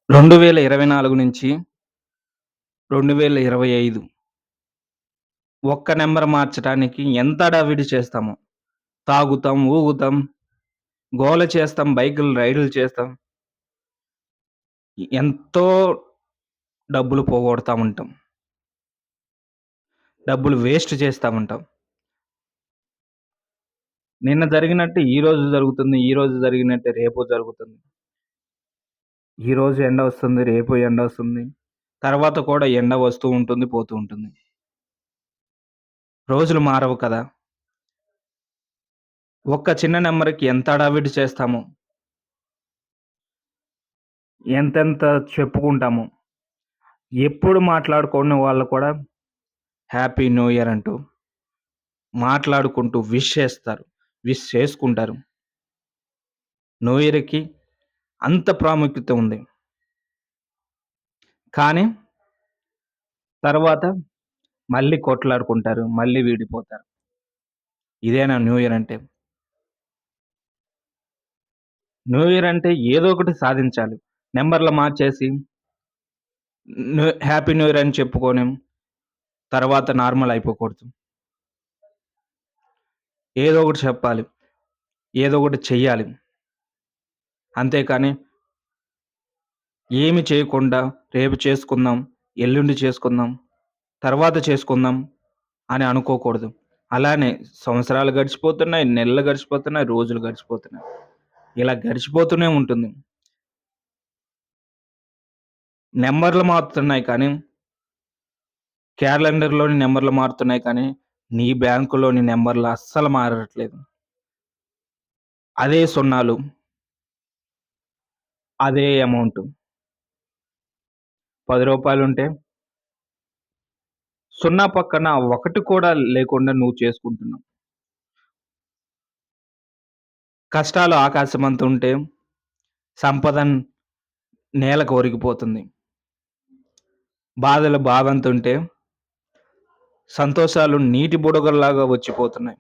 2024 నుంచి 2025 ఒక్క నంబర్ మార్చటానికి ఎంత హడావిడి చేస్తామో. తాగుతాం, ఊగుతాం, గోల చేస్తాం, బైకులు రైడులు చేస్తాం. ఎంతో డబ్బులు పోగొడతా ఉంటాం. డబ్బులు వేస్ట్ చేస్తా ఉంటాం. నిన్న జరిగినట్టు ఈరోజు జరుగుతుంది. ఈరోజు జరిగినట్టే రేపు జరుగుతుంది. ఈరోజు ఎండ వస్తుంది. రేపు ఎండ వస్తుంది. తర్వాత కూడా ఎండ వస్తూ ఉంటుంది. పోతూ ఉంటుంది. రోజులు మారవు కదా! ఒక్క చిన్న నంబర్‌కి ఎంత హడావిడి చేస్తామో. ఎంతెంత చెప్పుకుంటామో. ఎప్పుడు మాట్లాడుకోని వాళ్ళు కూడా హ్యాపీ న్యూ ఇయర్ అంటూ మాట్లాడుకుంటూ విష్ చేస్తారు. విష్ చేసుకుంటారు. న్యూ ఇయర్‌కి అంత ప్రాముఖ్యత ఉంది. కానీ తర్వాత మళ్ళీ కొట్లాడుకుంటారు. మళ్ళీ విడిపోతారు. ఇదేనా న్యూ ఇయర్ అంటే? న్యూ ఇయర్ అంటే ఏదో ఒకటి సాధించాలి. నంబర్‌లు మార్చేసి హ్యాపీ న్యూ ఇయర్ అని చెప్పుకొని తర్వాత నార్మల్ అయిపోకూడదు. ఏదో ఒకటి చెప్పాలి. ఏదో ఒకటి చెయ్యాలి. అంతేకాని ఏమి చేయకుండా రేపు చేసుకుందాం, ఎల్లుండి చేసుకుందాం, తర్వాత చేసుకుందాం అని అనుకోకూడదు. అలానే సంవత్సరాలు గడిచిపోతున్నాయి, నెలలు గడిచిపోతున్నాయి, రోజులు గడిచిపోతున్నాయి. ఇలా గడిచిపోతూనే ఉంటుంది. నంబర్‌లు మారుతున్నాయి కానీ, క్యాలెండర్‌లోని నంబర్‌లు మారుతున్నాయి కానీ, నీ బ్యాంకులోని నంబర్‌లు అస్సలు మారట్లేదు. అదే సున్నాలు, అదే అమౌంట్. రూ. 10 సున్నా పక్కన ఒకటి కూడా లేకుండా నువ్వు చేసుకుంటున్నావు. కష్టాలు ఆకాశమంతుంటే, సంపద నేలకు ఒరిగిపోతుంది. బాధలు బావంతుంటే, సంతోషాలు నీటి బుడగల్లాగా వచ్చిపోతున్నాయి.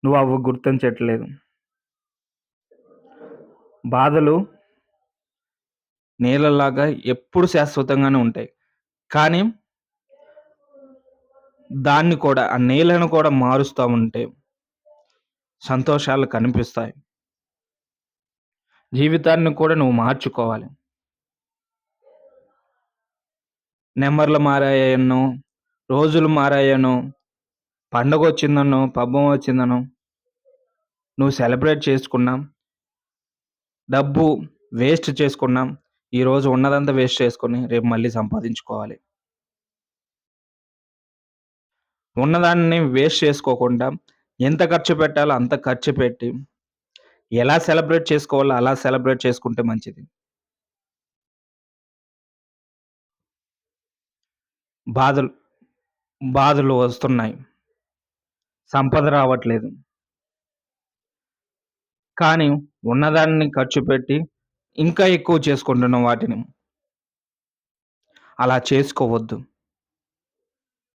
నువ్వవి గుర్తించట్లేదు. బాధలు నీళ్ళలాగా ఎప్పుడు శాశ్వతంగానే ఉంటాయి. కానీ, దాన్ని కూడా ఆ నీళ్ళను కూడా మారుస్తా ఉంటే, సంతోషాలు కనిపిస్తాయి. జీవితాన్ని కూడా నువ్వు మార్చుకోవాలి. నంబర్‌లు మారాయనో, రోజులు మారాయనో, పండగొచ్చిందనో, పబ్బం వచ్చిందనో, నువ్వు సెలబ్రేట్ చేసుకున్నా, డబ్బు వేస్ట్ చేసుకున్నా, ఈరోజు ఉన్నదంతా వేస్ట్ చేసుకొని, రేపు మళ్ళీ సంపాదించుకోవాలి. ఉన్నదాన్ని వేస్ట్ చేసుకోకుండా, ఎంత ఖర్చు పెట్టాలో అంత ఖర్చు పెట్టి, ఎలా సెలబ్రేట్ చేసుకోవాలో అలా సెలబ్రేట్ చేసుకుంటే మంచిది. బాధలు బాధలు వస్తున్నాయి. సంపద రావట్లేదు. కానీ ఉన్నదాన్ని ఖర్చు పెట్టి, ఇంకా ఎక్కువ చేసుకుంటున్నాం వాటిని. అలా చేసుకోవద్దు.